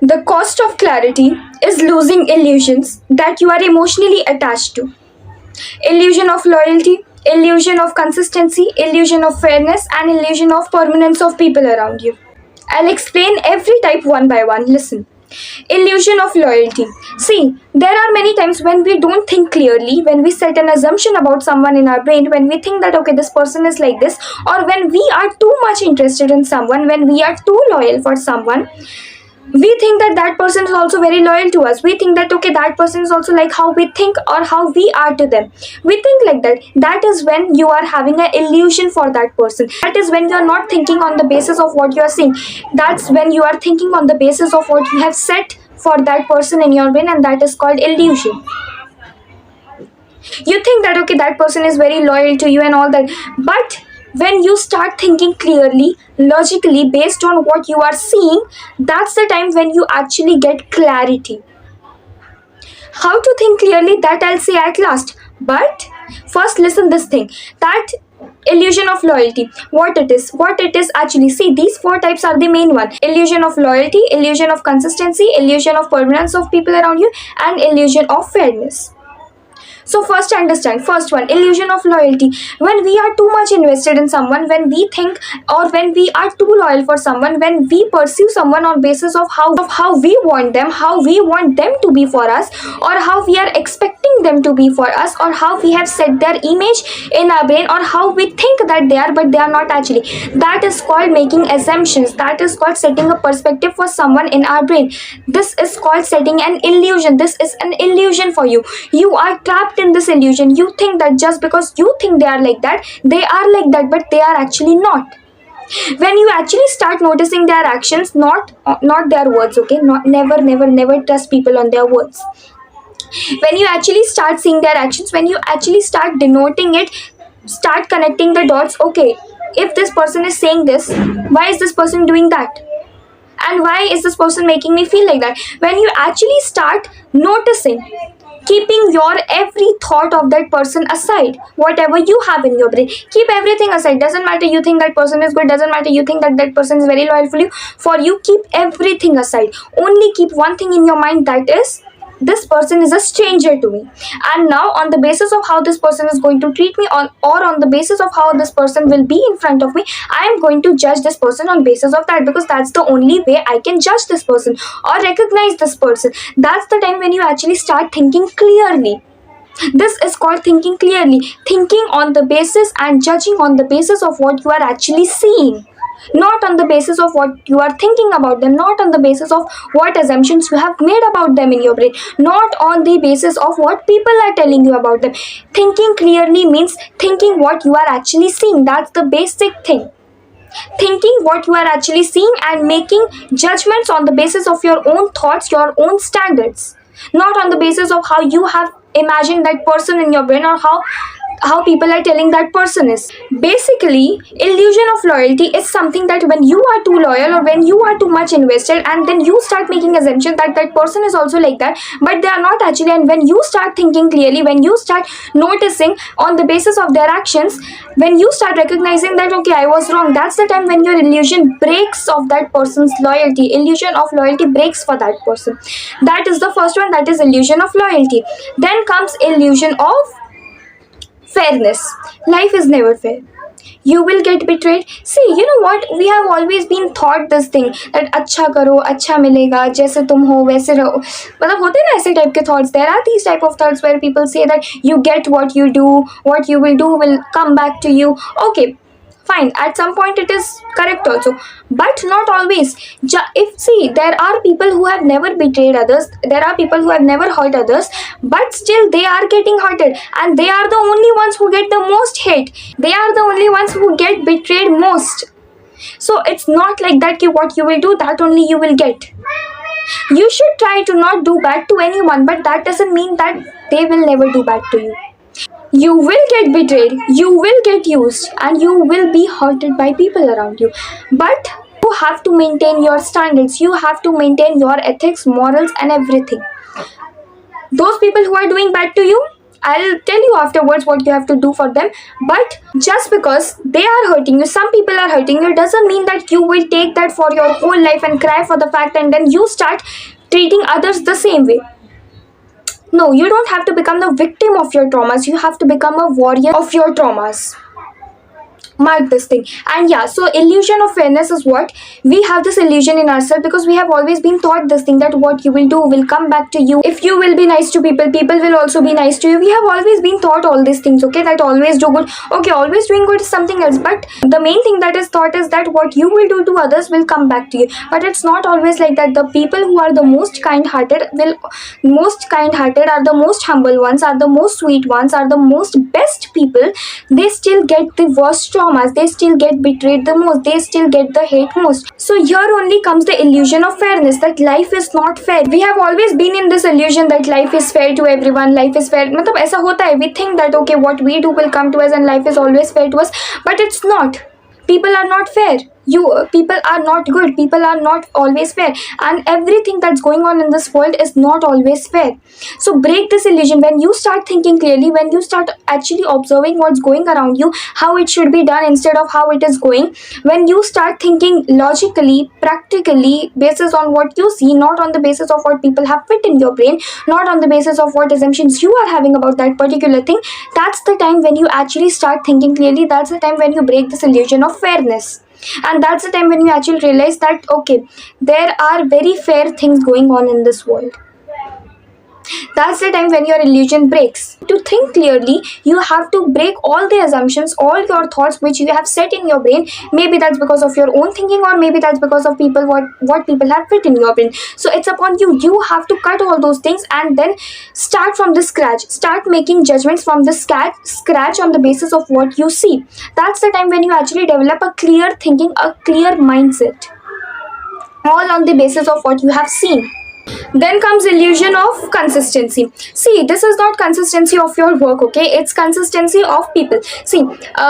The cost of clarity is losing illusions that you are emotionally attached to. Illusion of loyalty, illusion of consistency, illusion of fairness, and illusion of permanence of people around you. I'll explain every type one by one. Listen. Illusion of loyalty. See, there are many times when we don't think clearly, when we set an assumption about someone in our brain, when we think that okay, this person is like this, or when we are too much interested in someone, when we are too loyal for someone, we think that that person is also very loyal to us. We think that okay, that person is also like how we think or how we are to them. We think like that. That is when you are having an illusion for that person. That is when you are not thinking on the basis of what you are seeing. That's when you are thinking on the basis of what you have set for that person in your brain, and that is called illusion. You think that okay, that person is very loyal to you and all that, but when you start thinking clearly, logically, based on what you are seeing, that's the time when you actually get clarity. How to think clearly, that I'll say at last, but first listen this thing, that illusion of loyalty, what it is actually. See, these four types are the main one: illusion of loyalty, illusion of consistency, illusion of permanence of people around you, and illusion of fairness. So first understand, first one, illusion of loyalty. When we are too much invested in someone, when we think or when we are too loyal for someone, when we pursue someone on basis of how we want them, how we want them to be for us, or how we are expecting them to be for us, or how we have set their image in our brain, or how we think that they are but they are not actually. That is called making assumptions. That is called setting a perspective for someone in our brain. This is called setting an illusion. This is an illusion for you. You are trapped in this illusion. You think that just because you think they are like that, they are like that, but they are actually not. When you actually start noticing their actions, not their words, okay, not never trust people on their words. When you actually start seeing their actions, when you actually start denoting it, start connecting the dots, okay, if this person is saying this, why is this person doing that, and why is this person making me feel like that? When you actually start noticing, keeping your every thought of that person aside, whatever you have in your brain, keep everything aside. Doesn't matter you think that person is good, doesn't matter you think that that person is very loyal for you, keep everything aside. Only keep one thing in your mind, that is, this person is a stranger to me, and now on the basis of how this person is going to treat me on the basis of how this person will be in front of me, I am going to judge this person on basis of that, because that's the only way I can judge this person or recognize this person. That's the time when you actually start thinking clearly. This is called thinking clearly, thinking on the basis and judging on the basis of what you are actually seeing, not on the basis of what you are thinking about them, not on the basis of what assumptions you have made about them in your brain, not on the basis of what people are telling you about them. Thinking clearly means thinking what you are actually seeing. That's the basic thing. Thinking what you are actually seeing and making judgments on the basis of your own thoughts, your own standards, not on the basis of how you have imagined that person in your brain, or how people are telling that person is. Basically, illusion of loyalty is something that when you are too loyal or when you are too much invested, and then you start making assumption that that person is also like that, but they are not actually. And when you start thinking clearly, when you start noticing on the basis of their actions, when you start recognizing that okay, I was wrong, that's the time when your illusion breaks of that person's loyalty. Illusion of loyalty breaks for that person. That is the first one, that is illusion of loyalty. Then comes illusion of fairness. Life is never fair. You will get betrayed. See, you know what, we have always been taught this thing that अच्छा करो अच्छा मिलेगा, जैसे तुम हो वैसे रहो. मतलब होते हैं ना ऐसे टाइप के thoughts. There are these type of thoughts where people say that you get what you do, what you will do will come back to you. Okay, fine, at some point it is correct also, but not always. If see, there are people who have never betrayed others, there are people who have never hurt others, but still they are getting hurted, and they are the only ones who get the most hate. They are the only ones who get betrayed most. So it's not like that ki what you will do, that only you will get. You should try to not do bad to anyone, but that doesn't mean that they will never do bad to you. You will get betrayed, you will get used, and you will be hurted by people around you. But you have to maintain your standards, you have to maintain your ethics, morals, and everything. Those people who are doing bad to you, I'll tell you afterwards what you have to do for them. But just because they are hurting you, some people are hurting you, doesn't mean that you will take that for your whole life and cry for the fact, and then you start treating others the same way. No, you don't have to become the victim of your traumas. You have to become a warrior of your traumas. Mark this thing. And yeah, so illusion of fairness is what we have, this illusion in ourselves, because we have always been taught this thing, that what you will do will come back to you. If you will be nice to people, people will also be nice to you. We have always been taught all these things, okay, that always do good. Okay, always doing good is something else, but the main thing that is taught is that what you will do to others will come back to you. But it's not always like that. The people who are the most kind-hearted are the most humble ones, are the most sweet ones, are the most best people. They still get the worst traumas, they still get betrayed the most, they still get the hate most. So here only comes the illusion of fairness, that life is not fair. We have always been in this illusion that life is fair to everyone, life is fair, मतलब ऐसा होता है. We think that okay, what we do will come to us and life is always fair to us, but it's not. People are not fair. People are not good. People are not always fair, and everything that's going on in this world is not always fair. So break this illusion. When you start thinking clearly, when you start actually observing what's going around you, how it should be done instead of how it is going, when you start thinking logically, practically, basis on what you see, not on the basis of what people have fit in your brain, not on the basis of what assumptions you are having about that particular thing, that's the time when you actually start thinking clearly. That's the time when you break this illusion of fairness. And that's the time when you actually realize that okay, there are very fair things going on in this world. That's the time when your illusion breaks. To think clearly, you have to break all the assumptions, all your thoughts which you have set in your brain. Maybe that's because of your own thinking, or maybe that's because of people, what people have fit in your brain. So it's upon you. You have to cut all those things and then start from the scratch. Start making judgments from the scratch on the basis of what you see. That's the time when you actually develop a clear thinking, a clear mindset, all on the basis of what you have seen. Then comes illusion of consistency. See, this is not consistency of your work, okay? It's consistency of people. See,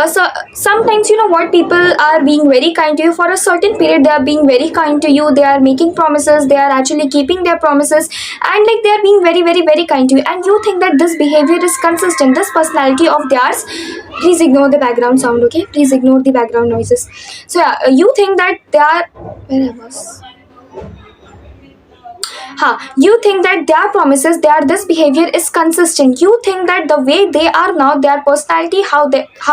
so sometimes you know what, people are being very kind to you for a certain period. They are being very kind to you. They are making promises. They are actually keeping their promises, and like they are being very, very, very kind to you. And you think that this behavior is consistent. This personality of theirs. Please ignore the background sound, okay? Please ignore the background noises. So yeah, you think that they are. Where I was. You think that their promises, this behavior is consistent. You think that the way they are now, their personality, how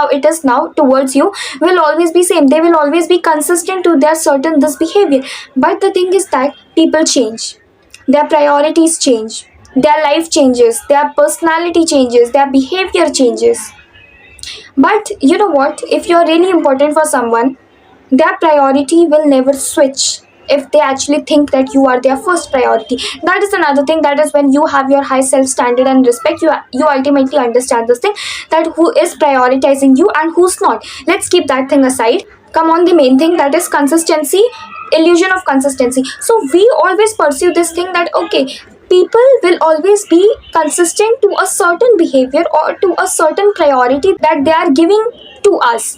it is now towards you, will always be same. They will always be consistent to their certain this behavior. But the thing is that people change, their priorities change, their life changes, their personality changes, their behavior changes. But you know what? If you're really important for someone, their priority will never switch. If they actually think that you are their first priority, that is another thing. That is when you have your high self standard and respect, you ultimately understand this thing, that who is prioritizing you and who's not. Let's keep that thing aside. Come on, the main thing, that is consistency, illusion of consistency. So we always pursue this thing that okay, people will always be consistent to a certain behavior or to a certain priority that they are giving to us.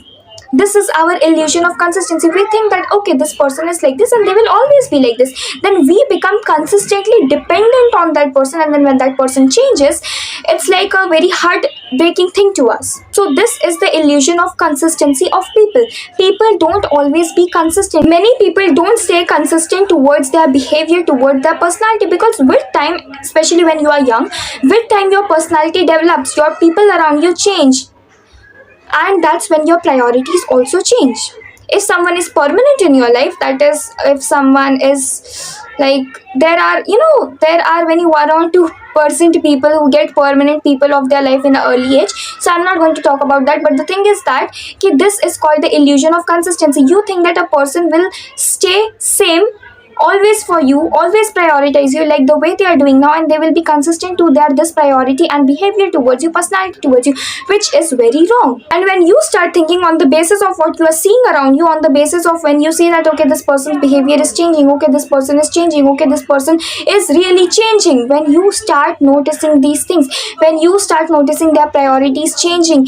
This is our illusion of consistency. We think that okay, this person is like this and they will always be like this. Then we become consistently dependent on that person, and then when that person changes, it's like a very heartbreaking thing to us. So this is the illusion of consistency of people. People don't always be consistent. Many people don't stay consistent towards their behavior, towards their personality, because with time, especially when you are young, with time your personality develops, your people around you change. And that's when your priorities also change. If someone is permanent in your life, that is, if someone is like, there are many 1 or 2% people who get permanent people of their life in an early age. So I'm not going to talk about that. But the thing is that this is called the illusion of consistency. You think that a person will stay same always for you, always prioritize you like the way they are doing now, and they will be consistent to their this priority and behavior towards you, personality towards you, which is very wrong. And when you start thinking on the basis of what you are seeing around you, on the basis of when you see that okay, this person's behavior is changing, okay, this person is changing, okay, this person is really changing, when you start noticing these things, when you start noticing their priorities changing,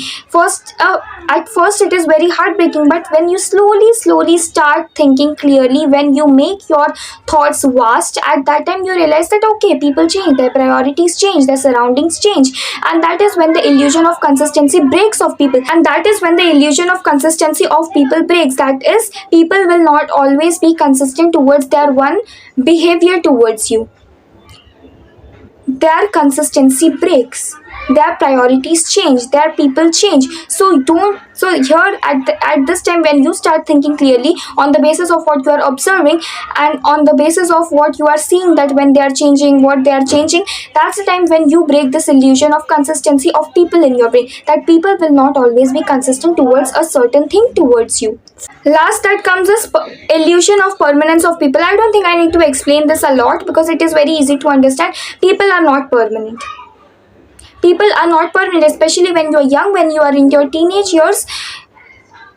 at first it is very heartbreaking, but when you slowly start thinking clearly, when you make your thoughts vast, at that time you realize that okay, people change, their priorities change, their surroundings change, and that is when the illusion of consistency breaks of people. And that is when the illusion of consistency of people breaks. That is, people will not always be consistent towards their one behavior towards you. Their consistency breaks, their priorities change, their people change. So don't, so here at this time, when you start thinking clearly on the basis of what you are observing and on the basis of what you are seeing, that when they are changing, what they are changing, that's the time when you break this illusion of consistency of people in your brain, that people will not always be consistent towards a certain thing towards you. Last that comes is illusion of permanence of people. I don't think I need to explain this a lot because it is very easy to understand. People are not permanent. People are not permanent, especially when you are young, when you are in your teenage years.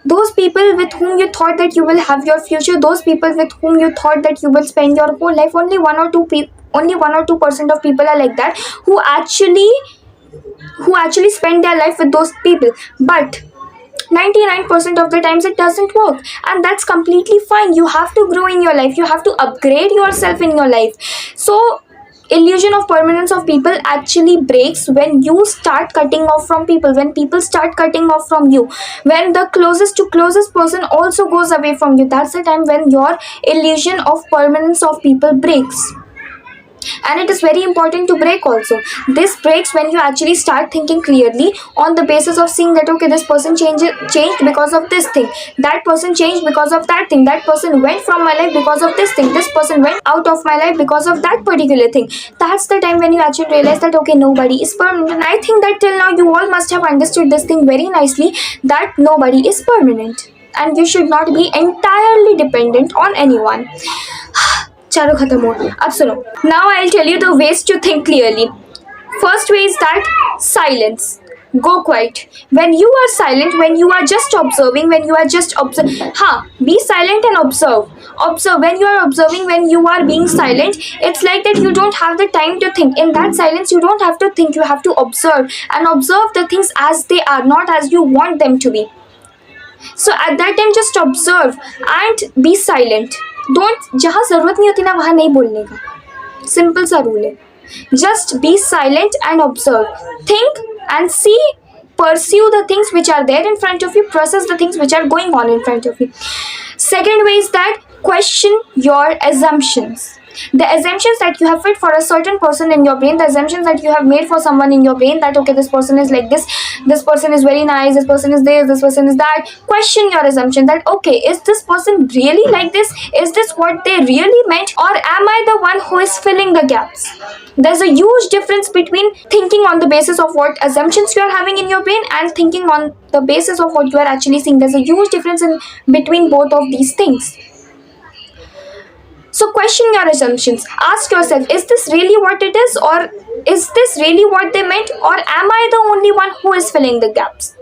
Those people with whom you thought that you will have your future, those people with whom you thought that you will spend your whole life, only 1 or 2% of people are like that, who actually spend their life with those people. But 99% of the times it doesn't work, and that's completely fine. You have to grow in your life, you have to upgrade yourself in your life. So illusion of permanence of people actually breaks when you start cutting off from people, when people start cutting off from you, when the closest person also goes away from you. That's the time when your illusion of permanence of people breaks. And it is very important to break also. This breaks when you actually start thinking clearly on the basis of seeing that okay, this person changed because of this thing, that person changed because of that thing, that person went from my life because of this thing, this person went out of my life because of that particular thing. That's the time when you actually realize that okay, nobody is permanent. And I think that till now you all must have understood this thing very nicely, that nobody is permanent and you should not be entirely dependent on anyone. चलो खत्म हो, अब सुनो. Now I'll tell you the ways to think clearly. First way is that silence. Go quiet. When you are silent, when you are just observing, be silent and observe. Observe. When you are observing, when you are being silent, it's like that you don't have the time to think. In that silence, you don't have to think, you have to observe, and observe the things as they are, not as you want them to be. So at that time, just observe and be silent. Don't, जहाँ जरूरत नहीं होती ना वहाँ नहीं बोलने का. Simple सा रूल है. Just be silent and observe. Think and see, pursue the things which are there in front of you, process the things which are going on in front of you. Second way is that question your assumptions. The assumptions that you have fit for a certain person in your brain, the assumptions that you have made for someone in your brain, that okay, this person is like this person is very nice, this person is this person is that. Question your assumption that okay, is this person really like this? Is this what they really meant? Or am I the one who is filling the gaps? There's a huge difference between thinking on the basis of what assumptions you are having in your brain and thinking on the basis of what you are actually seeing. There's a huge difference in between both of these things. So question your assumptions. Ask yourself, is this really what it is, or is this really what they meant, or am I the only one who is filling the gaps?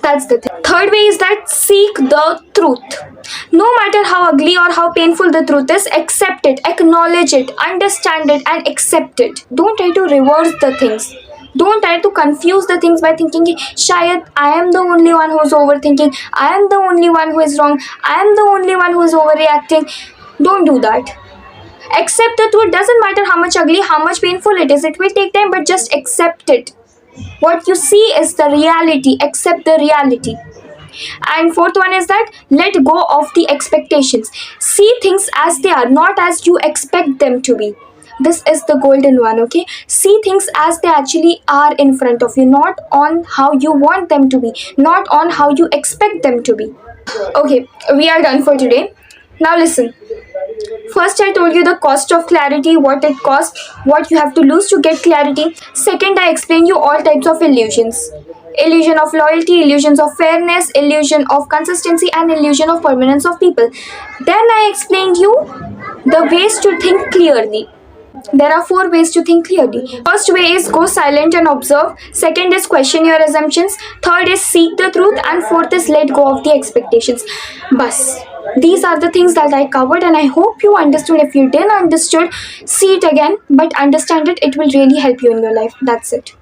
That's the thing. Third way is that seek the truth. No matter how ugly or how painful the truth is, accept it, acknowledge it, understand it, and accept it. Don't try to reverse the things. Don't try to confuse the things by thinking, Shayad, I am the only one who is overthinking, I am the only one who is wrong, I am the only one who is overreacting. Don't do that. Accept the truth. Doesn't matter how much ugly, how much painful it is. It will take time, but just accept it. What you see is the reality. Accept the reality. And fourth one is that let go of the expectations. See things as they are, not as you expect them to be. This is the golden one, okay? See things as they actually are in front of you, not on how you want them to be, not on how you expect them to be. Okay, we are done for today. Now listen. First, I told you the cost of clarity, what it costs, what you have to lose to get clarity. Second, I explained you all types of illusions. Illusion of loyalty, illusions of fairness, illusion of consistency, and illusion of permanence of people. Then I explained you the ways to think clearly. There are 4 ways to think clearly. First way is go silent and observe. Second is question your assumptions. Third is seek the truth. And fourth is let go of the expectations. Bas. These are the things that I covered, and I hope you understood. If you didn't understood, see it again, but understand it. It will really help you in your life. That's it.